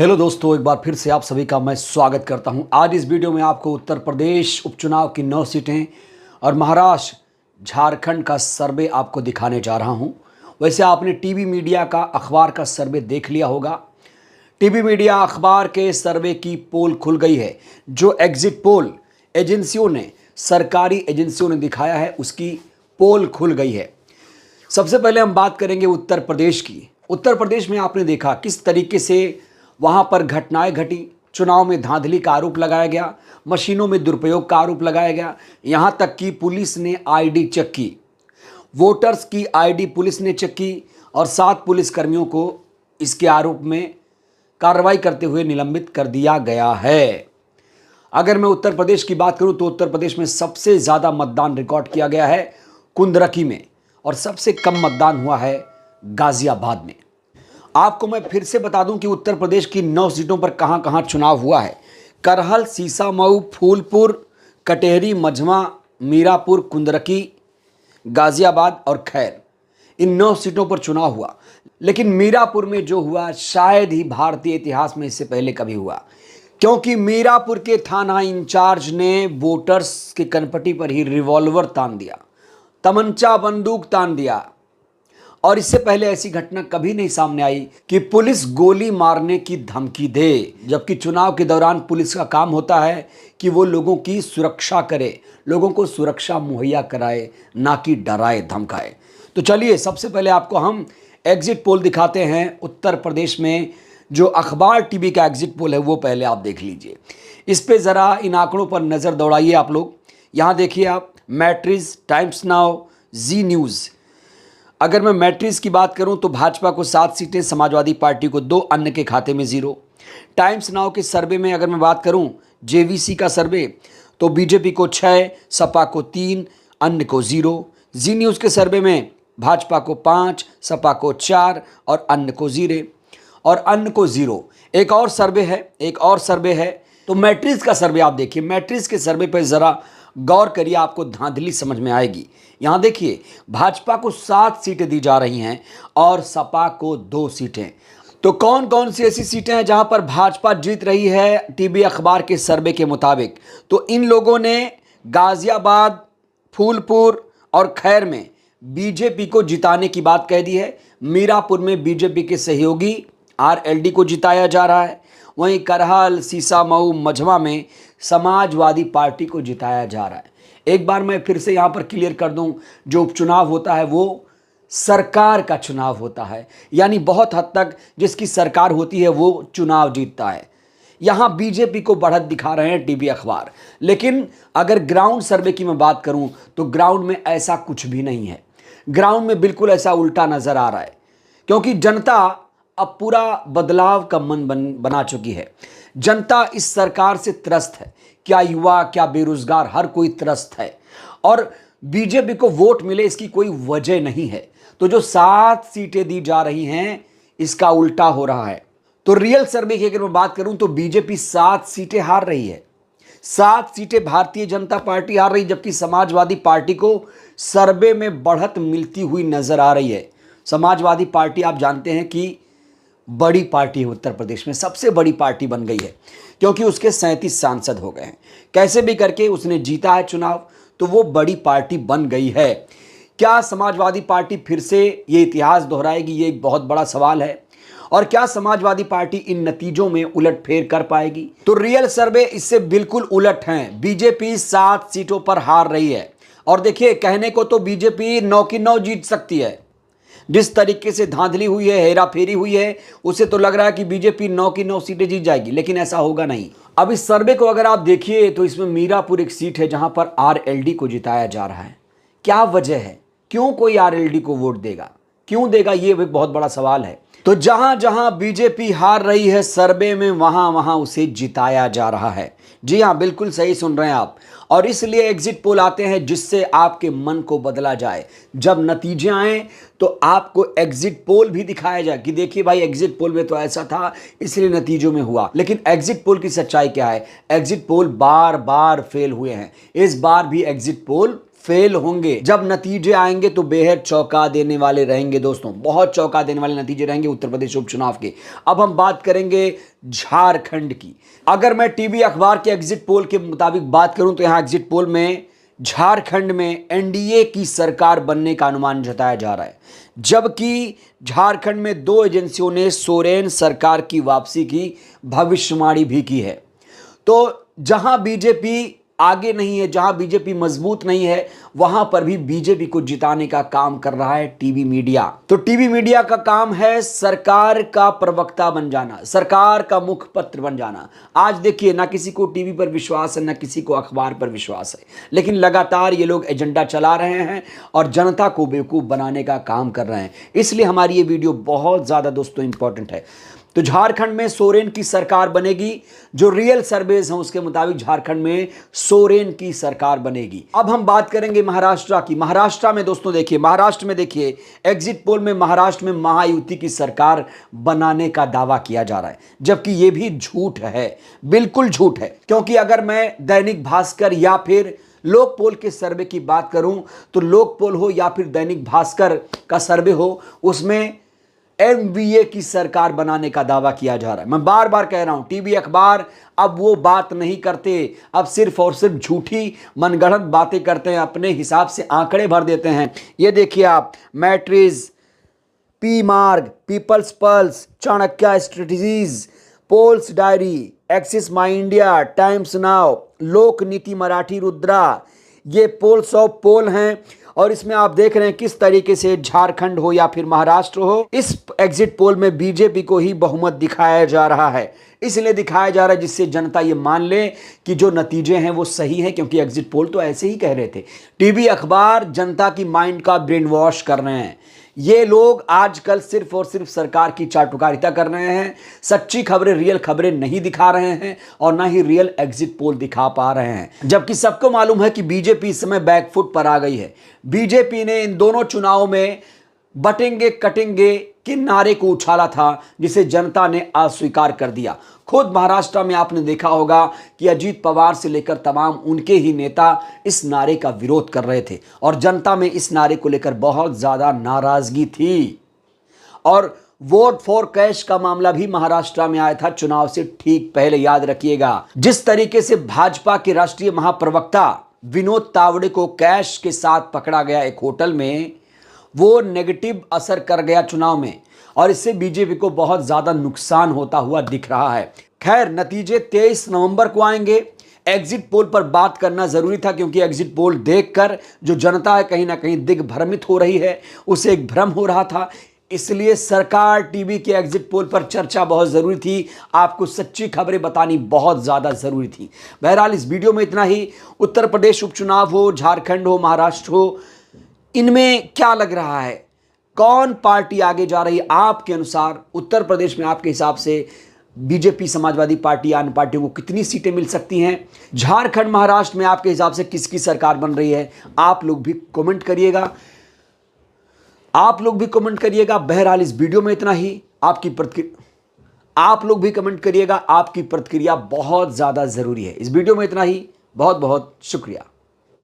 Hello दोस्तों, एक बार फिर से आप सभी का मैं स्वागत करता हूं। आज इस वीडियो में आपको उत्तर प्रदेश उपचुनाव की 9 सीटें और महाराष्ट्र झारखंड का सर्वे आपको दिखाने जा रहा हूं। वैसे आपने टीवी मीडिया का अखबार का सर्वे देख लिया होगा। टीवी मीडिया अखबार के सर्वे की पोल खुल गई है। जो एग्जिट पोल एजेंसियों ने, सरकारी एजेंसियों ने दिखाया है, उसकी पोल खुल गई है। सबसे पहले हम बात करेंगे उत्तर प्रदेश की। उत्तर प्रदेश में आपने देखा किस तरीके से वहां पर घटनाएं घटी। चुनाव में धांधली का आरोप लगाया गया, मशीनों में दुरुपयोग का आरोप लगाया गया, यहां तक कि पुलिस ने आईडी चेक की, वोटर्स की आईडी पुलिस ने चेक की और 7 पुलिसकर्मियों को इसके आरोप में कार्रवाई करते हुए निलंबित कर दिया गया है। अगर मैं उत्तर प्रदेश की बात करूं तो उत्तर प्रदेश में सबसे ज्यादा मतदान रिकॉर्ड किया गया है कुंदरकी में और सबसे कम मतदान हुआ है गाजियाबाद में। आपको मैं फिर से बता दूं कि उत्तर प्रदेश की 9 सीटों पर कहां कहां चुनाव हुआ है। करहल, सीसामऊ, फूलपुर, कटेहरी, मझवा, मीरापुर, कुंदरकी, गाजियाबाद और खैर, इन 9 सीटों पर चुनाव हुआ। लेकिन मीरापुर में जो हुआ शायद ही भारतीय इतिहास में इससे पहले कभी हुआ, क्योंकि मीरापुर के थाना इंचार्ज ने वोटर्स के कनपटी पर ही रिवॉल्वर तान दिया, तमंचा बंदूक तान दिया। और इससे पहले ऐसी घटना कभी नहीं सामने आई कि पुलिस गोली मारने की धमकी दे, जबकि चुनाव के दौरान पुलिस का काम होता है कि वो लोगों की सुरक्षा करे, लोगों को सुरक्षा मुहैया कराए, ना कि डराए धमकाए। तो चलिए सबसे पहले आपको हम एग्जिट पोल दिखाते हैं। उत्तर प्रदेश में जो अखबार टीवी का एग्जिट पोल है वो पहले आप देख लीजिए। इस पे ज़रा इन आंकड़ों पर नज़र दौड़ाइए आप लोग। यहाँ देखिए आप, मैट्रिक्स, टाइम्स नाउ, जी न्यूज़। अगर मैं मैट्रिक्स की बात करूं तो भाजपा को 7 सीटें, समाजवादी पार्टी को 2, अन्य के खाते में 0। टाइम्स नाउ के सर्वे में अगर मैं बात करूं, जेवीसी का सर्वे, तो बीजेपी को 6, सपा को 3, अन्य को 0। जी न्यूज़ के सर्वे में भाजपा को 5, सपा को 4 और अन्य को 0 और अन्य को 0। एक और सर्वे है तो मैट्रिक्स का सर्वे आप देखिए। मैट्रिक्स के सर्वे पर ज़रा गौर करिए, आपको धांधली समझ में आएगी। यहां देखिए, भाजपा को 7 सीटें दी जा रही हैं और सपा को 2 सीटें। तो कौन कौन सी ऐसी सीटें हैं जहां पर भाजपा जीत रही है टीवी अखबार के सर्वे के मुताबिक? तो इन लोगों ने गाजियाबाद, फूलपुर और खैर में बीजेपी को जिताने की बात कह दी है। मीरापुर में बीजेपी के सहयोगी आरएलडी को जिताया जा रहा है। वहीं करहल, सीसामऊ, मझवा में समाजवादी पार्टी को जिताया जा रहा है। एक बार मैं फिर से यहां पर क्लियर कर दूं, जो उपचुनाव होता है वो सरकार का चुनाव होता है, यानी बहुत हद तक जिसकी सरकार होती है वो चुनाव जीतता है। यहां बीजेपी को बढ़त दिखा रहे हैं टीवी अखबार, लेकिन अगर ग्राउंड सर्वे की मैं बात करूं तो ग्राउंड में ऐसा कुछ भी नहीं है। ग्राउंड में बिल्कुल ऐसा उल्टा नजर आ रहा है, क्योंकि जनता अब पूरा बदलाव का मन बना चुकी है। जनता इस सरकार से त्रस्त है, क्या युवा, क्या बेरोजगार, हर कोई त्रस्त है और बीजेपी को वोट मिले इसकी कोई वजह नहीं है। तो जो 7 सीटें दी जा रही हैं इसका उल्टा हो रहा है। तो रियल सर्वे की अगर मैं बात करूं तो बीजेपी 7 सीटें हार रही है। 7 सीटें भारतीय जनता पार्टी हार रही, जबकि समाजवादी पार्टी को सर्वे में बढ़त मिलती हुई नजर आ रही है। समाजवादी पार्टी आप जानते हैं कि बड़ी पार्टी है, उत्तर प्रदेश में सबसे बड़ी पार्टी बन गई है, क्योंकि उसके 37 सांसद हो गए हैं। कैसे भी करके उसने जीता है चुनाव, तो वो बड़ी पार्टी बन गई है। क्या समाजवादी पार्टी फिर से ये इतिहास दोहराएगी? ये एक बहुत बड़ा सवाल है। और क्या समाजवादी पार्टी इन नतीजों में उलटफेर कर पाएगी? तो रियल सर्वे इससे बिल्कुल उलट हैं। बीजेपी 7 सीटों पर हार रही है और देखिए, कहने को तो बीजेपी 9 की 9 जीत सकती है। जिस तरीके से धांधली हुई है, हेरा फेरी हुई है, उससे तो लग रहा है कि बीजेपी 9 की 9 सीटें जीत जाएगी, लेकिन ऐसा होगा नहीं। अब इस सर्वे को अगर आप देखिए तो इसमें मीरापुर एक सीट है जहां पर आरएलडी को जिताया जा रहा है। क्या वजह है? क्यों कोई आरएलडी को वोट देगा? क्यों देगा? ये भी बहुत बड़ा सवाल है। तो जहां जहां बीजेपी हार रही है सर्वे में, वहां वहां उसे जिताया जा रहा है। जी हां, बिल्कुल सही सुन रहे हैं आप। और इसलिए एग्जिट पोल आते हैं जिससे आपके मन को बदला जाए। जब नतीजे आए तो आपको एग्जिट पोल भी दिखाया जाए कि देखिए भाई, एग्जिट पोल में तो ऐसा था, इसलिए नतीजों में हुआ। लेकिन एग्जिट पोल की सच्चाई क्या है? एग्जिट पोल बार बार फेल हुए हैं। इस बार भी एग्जिट पोल फेल होंगे। जब नतीजे आएंगे तो बेहद चौंका देने वाले रहेंगे दोस्तों, बहुत चौंका देने वाले नतीजे रहेंगे उत्तर प्रदेश उपचुनाव के। अब हम बात करेंगे झारखंड की। अगर मैं टीवी अखबार के एग्जिट पोल के मुताबिक बात करूं तो यहां एग्जिट पोल में झारखंड में एनडीए की सरकार बनने का अनुमान जताया जा रहा है, जबकि झारखंड में दो एजेंसियों ने सोरेन सरकार की वापसी की भविष्यवाणी भी की है। तो जहां बीजेपी आगे नहीं है, जहां बीजेपी मजबूत नहीं है, वहां पर भी बीजेपी को जिताने का काम कर रहा है टीवी मीडिया। तो टीवी मीडिया का काम है सरकार का प्रवक्ता बन जाना, सरकार का मुखपत्र बन जाना। आज देखिए, ना किसी को टीवी पर विश्वास है, ना किसी को अखबार पर विश्वास है, लेकिन लगातार ये लोग एजेंडा चला रहे हैं और जनता को बेवकूफ बनाने का काम कर रहे हैं। इसलिए हमारी ये वीडियो बहुत ज्यादा दोस्तों इंपॉर्टेंट है। तो झारखंड में सोरेन की सरकार बनेगी, जो रियल सर्वेज हैं उसके मुताबिक झारखंड में सोरेन की सरकार बनेगी। अब हम बात करेंगे महाराष्ट्र की। महाराष्ट्र में दोस्तों देखिए, एग्जिट पोल में महाराष्ट्र में महायुति की सरकार बनाने का दावा किया जा रहा है, जबकि यह भी झूठ है, बिल्कुल झूठ है। क्योंकि अगर मैं दैनिक भास्कर या फिर लोकपोल के सर्वे की बात करूं तो लोकपोल हो या फिर दैनिक भास्कर का सर्वे हो, उसमें एनडीए की सरकार बनाने का दावा किया जा रहा है। मैं बार बार कह रहा हूं, टीवी अखबार अब वो बात नहीं करते, अब सिर्फ और सिर्फ झूठी मनगढ़ंत बातें करते हैं, अपने हिसाब से आंकड़े भर देते हैं। ये देखिए आप, Matrize, P Marq, People's Pulse, Chanakya Strategies, Polls Diary, Axis My India, Times Now, Lok Niti Marathi, Rudra, ये पोल्स ऑफ पोल हैं। और इसमें आप देख रहे हैं किस तरीके से झारखंड हो या फिर महाराष्ट्र हो, इस एग्जिट पोल में बीजेपी को ही बहुमत दिखाया जा रहा है। इसलिए दिखाया जा रहा है जिससे जनता ये मान ले कि जो नतीजे हैं वो सही हैं, क्योंकि एग्जिट पोल तो ऐसे ही कह रहे थे। टीवी अखबार जनता की माइंड का ब्रेन वॉश कर रहे हैं। ये लोग आजकल सिर्फ और सिर्फ सरकार की चाटुकारिता कर रहे हैं, सच्ची खबरें, रियल खबरें नहीं दिखा रहे हैं और ना ही रियल एग्जिट पोल दिखा पा रहे हैं। जबकि सबको मालूम है कि बीजेपी इस समय बैकफुट पर आ गई है। बीजेपी ने इन दोनों चुनावों में बटेंगे कटेंगे के नारे को उछाला था, जिसे जनता ने अस्वीकार कर दिया। खुद महाराष्ट्र में आपने देखा होगा कि अजीत पवार से लेकर तमाम उनके ही नेता इस नारे का विरोध कर रहे थे और जनता में इस नारे को लेकर बहुत ज्यादा नाराजगी थी। और वोट फॉर कैश का मामला भी महाराष्ट्र में आया था चुनाव से ठीक पहले, याद रखिएगा। जिस तरीके से भाजपा के राष्ट्रीय महाप्रवक्ता विनोद तावड़े को कैश के साथ पकड़ा गया एक होटल में, वो नेगेटिव असर कर गया चुनाव में और इससे बीजेपी को बहुत ज्यादा नुकसान होता हुआ दिख रहा है। खैर, नतीजे 23 नवंबर को आएंगे। एग्जिट पोल पर बात करना जरूरी था, क्योंकि एग्जिट पोल देखकर जो जनता है कहीं ना कहीं दिग्भ्रमित हो रही है, उसे एक भ्रम हो रहा था। इसलिए सरकार टीवी के एग्जिट पोल पर चर्चा बहुत जरूरी थी, आपको सच्ची खबरें बतानी बहुत ज्यादा जरूरी थी। बहरहाल इस वीडियो में इतना ही। उत्तर प्रदेश उपचुनाव हो, झारखंड हो, महाराष्ट्र हो, इनमें क्या लग रहा है, कौन पार्टी आगे जा रही है आपके अनुसार? उत्तर प्रदेश में आपके हिसाब से बीजेपी, समाजवादी पार्टी, अन्य पार्टियों को कितनी सीटें मिल सकती हैं? झारखंड, महाराष्ट्र में आपके हिसाब से किसकी सरकार बन रही है? आप लोग भी कमेंट करिएगा। बहरहाल इस वीडियो में इतना ही। आप लोग भी कमेंट करिएगा, आपकी प्रतिक्रिया बहुत ज्यादा जरूरी है। इस वीडियो में इतना ही। बहुत बहुत शुक्रिया।